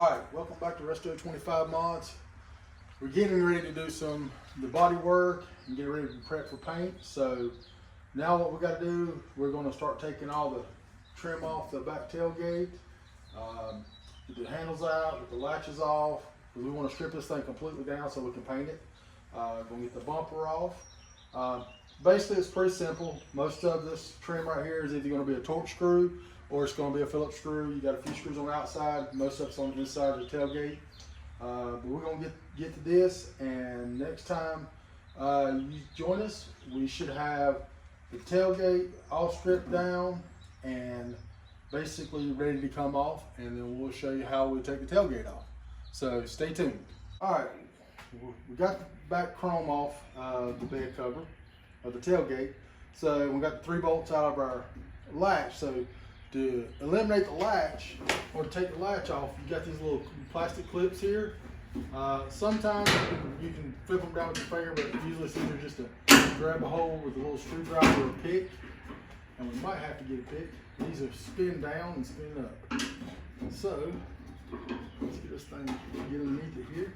Alright, welcome back to Resto 25 Mods. We're getting ready to do the body work and get ready to prep for paint. So now what we got to do, we're going to start taking all the trim off the back tailgate, get the handles out, get the latches off, because we want to strip this thing completely down so we can paint it. Going to get the bumper off. Basically it's pretty simple. Most of this trim right here is either going to be a torque screw or it's going to be a Phillips screw. You got a few screws on the outside, most of it's on the inside of the tailgate. But we're going to get to this, and next time you join us, we should have the tailgate all stripped down and basically ready to come off, and then we'll show you how we take the tailgate off. So stay tuned. All right, we got the back chrome off the bed cover of the tailgate. So we got the 3 bolts out of our latch. So to eliminate the latch or to take the latch off, you got these little plastic clips here. Sometimes you can flip them down with your finger, but usually it's either just to grab a hold with a little screwdriver or a pick, and we might have to get a pick. These are spin down and spin up. So let's get this thing get underneath it here,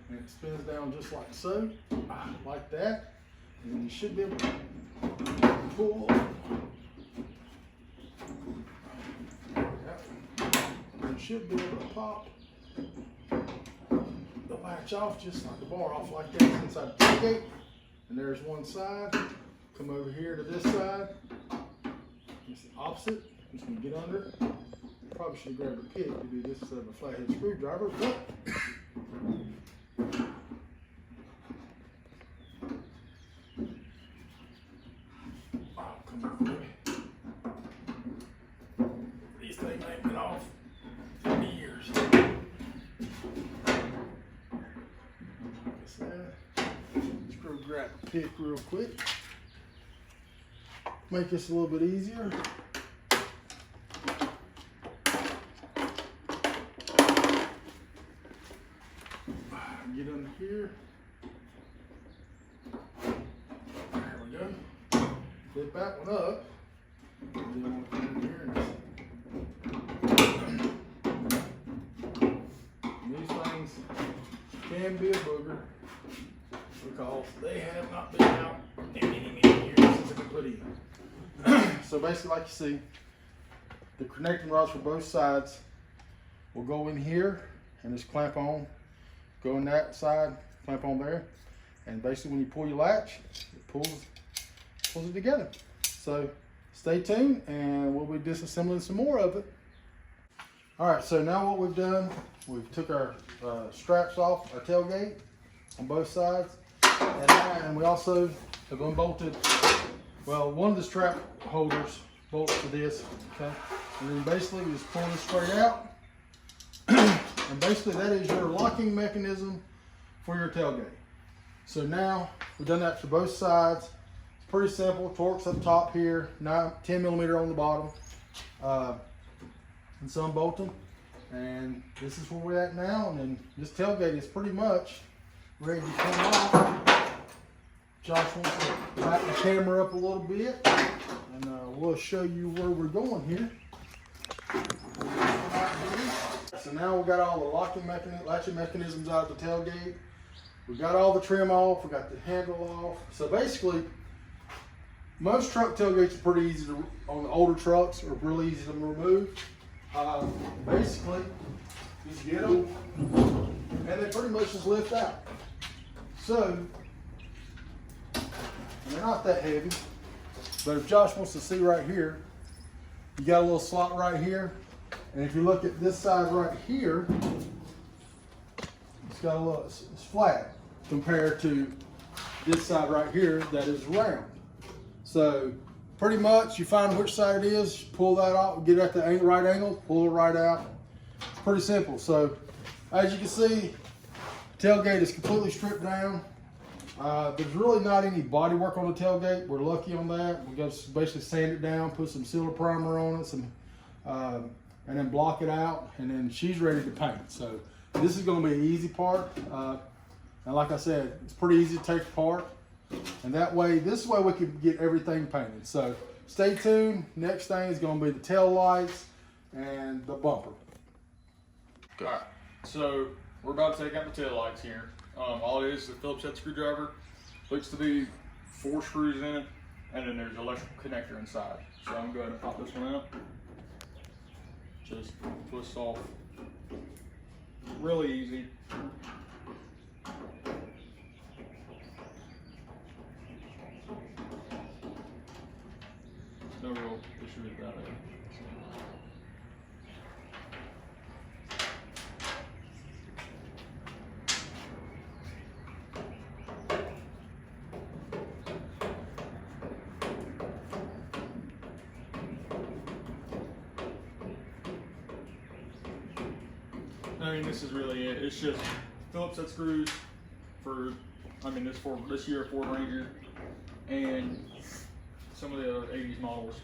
and it spins down just like so, like that, and then you should be able to pull. Should be able to pop the latch off, just like the bar off like that inside the tailgate. And there's one side. Come over here to this side. It's the opposite. Just gonna get under it. Probably should have grabbed a pick to do this instead of a flathead screwdriver, but oh, come on, baby. These things ain't been off. Grab a pick real quick, make this a little bit easier. Get under here. There we go. Flip that one up. And then we'll come in here and these things can be a booger, because they have not been out in many years since they've been put in. So basically, like you see, the connecting rods for both sides will go in here and just clamp on, go in that side, clamp on there, and basically when you pull your latch, it pulls it together. So stay tuned, and we'll be disassembling some more of it. All right, so now what we've done, we've took our straps off our tailgate on both sides. And we also have unbolted, well, one of the strap holders bolts to this, okay? And then basically we just pull this straight out. And basically that is your locking mechanism for your tailgate. So now we've done that for both sides. It's pretty simple. Torque's up top here, 10 millimeter on the bottom. And so unbolt them. And this is where we're at now. And then this tailgate is pretty much ready to come off. Josh wants to back the camera up a little bit, and we'll show you where we're going here. So now we've got all the latching mechanisms out of the tailgate. We've got all the trim off, we got the handle off. So basically, most truck tailgates are pretty easy to, on the older trucks, are really easy to remove. Basically, you just get them, and they pretty much just lift out. So, they're not that heavy, but if Josh wants to see right here, you got a little slot right here, and if you look at this side right here, it's got a little, it's flat compared to this side right here that is round. So pretty much you find which side it is, pull that out, get at the right angle, pull it right out. It's pretty simple. So as you can see, tailgate is completely stripped down. There's really not any body work on the tailgate. We're lucky on that. We just basically sand it down, put some sealer primer on it, and then block it out, and then she's ready to paint. So this is going to be an easy part. And like I said, it's pretty easy to take apart. And that way, this way we can get everything painted. So stay tuned. Next thing is going to be the tail lights and the bumper. Go. All right, so we're about to take out the tail lights here. All it is a Phillips head screwdriver. Looks to be 4 screws in it, and then there's an electrical connector inside. So I'm going to go ahead and pop this one out. Just twist off. Really easy. No real issue with that. I mean, this is really it. It's just Phillips head screws for, this year Ford Ranger and some of the other 80s models.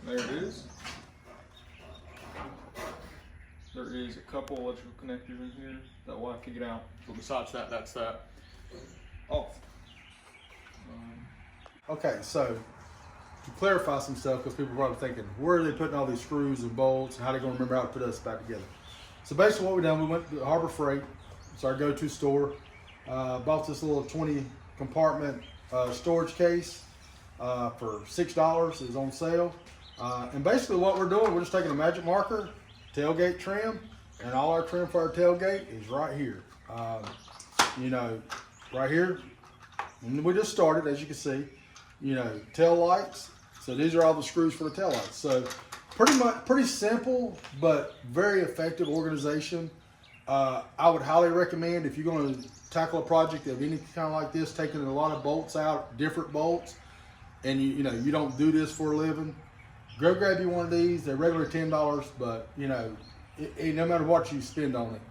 There it is. There is a couple electrical connectors in here that we'll have to get out. So besides that, that's that. Off. Okay, so to clarify some stuff, because people are probably thinking, where are they putting all these screws and bolts, and how are they going to remember how to put us back together? So basically what we done, we went to Harbor Freight. It's our go-to store. Bought this little 20 compartment storage case for $6. It was on sale. And basically what we're doing, we're just taking a magic marker, tailgate trim, and all our trim for our tailgate is right here. Right here. And we just started, as you can see, tail lights. So these are all the screws for the tail lights. So pretty simple, but very effective organization. I would highly recommend, if you're going to tackle a project of any kind like this, taking a lot of bolts out, different bolts, and you don't do this for a living, go grab you one of these. They're regularly $10, but no matter what you spend on it,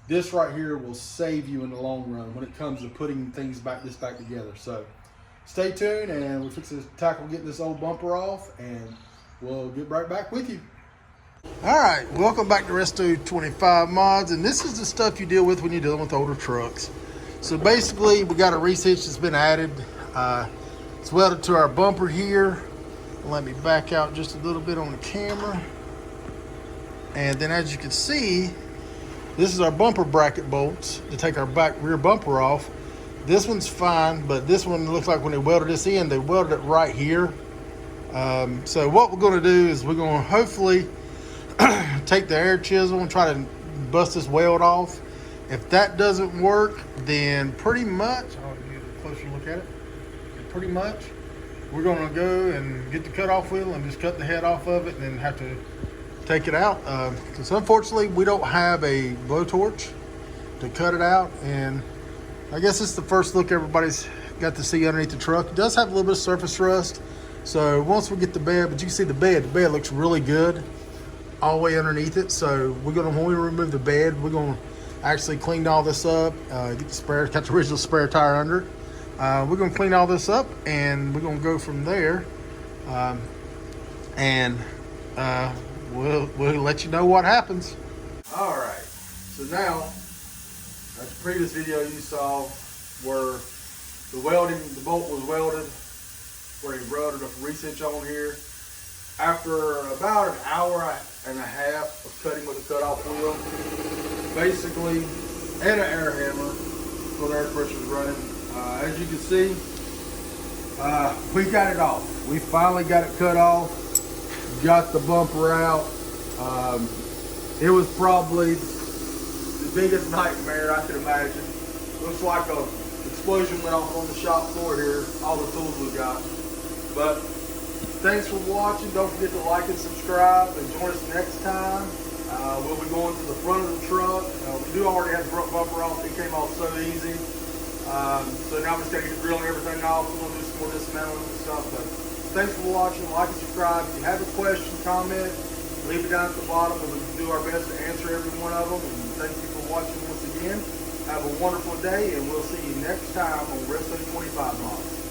this right here will save you in the long run when it comes to putting things back together. So stay tuned, and we'll fix to tackle getting this old bumper off, and we'll get right back with you. All right, welcome back to Resto 25 Mods, and this is the stuff you deal with when you're dealing with older trucks. So basically, we got a reach hitch that's been added. It's welded to our bumper here. Let me back out just a little bit on the camera. And then as you can see, this is our bumper bracket bolts to take our back rear bumper off. This one's fine, but this one looks like when they welded this in, they welded it right here. So what we're gonna do is we're gonna hopefully take the air chisel and try to bust this weld off. If that doesn't work, then pretty much, I'll give you a closer look at it. Pretty much, we're gonna go and get the cutoff wheel and just cut the head off of it and then have to take it out. Because unfortunately, we don't have a blowtorch to cut it out. And I guess it's the first look everybody's got to see underneath the truck. It does have a little bit of surface rust. So once we get the bed, but you can see the bed looks really good all the way underneath it. So when we remove the bed, we're gonna actually clean all this up, get the spare, got the original spare tire under it. We're gonna clean all this up, and we're gonna go from there, we'll let you know what happens. All right, so now, that's the previous video you saw where the bolt was welded, where he welded a reach on here. After about an hour and a half of cutting with a cutoff wheel, basically, and an air hammer, so the air pressure is running. As you can see, we got it off. We finally got it cut off, got the bumper out. It was probably the biggest nightmare I could imagine. Looks like a explosion went off on the shop floor here, all the tools we got. But thanks for watching. Don't forget to like and subscribe, and join us next time. We'll be going to the front of the truck. We do already have the front bumper off. It came off so easy. So now I'm just going to get the grill and everything off. We're going to do some more dismantling and stuff. But thanks for watching. Like and subscribe. If you have a question, comment, leave it down at the bottom, and we can do our best to answer every one of them. And thank you for watching once again. Have a wonderful day, and we'll see you next time on Resto 25 Mods.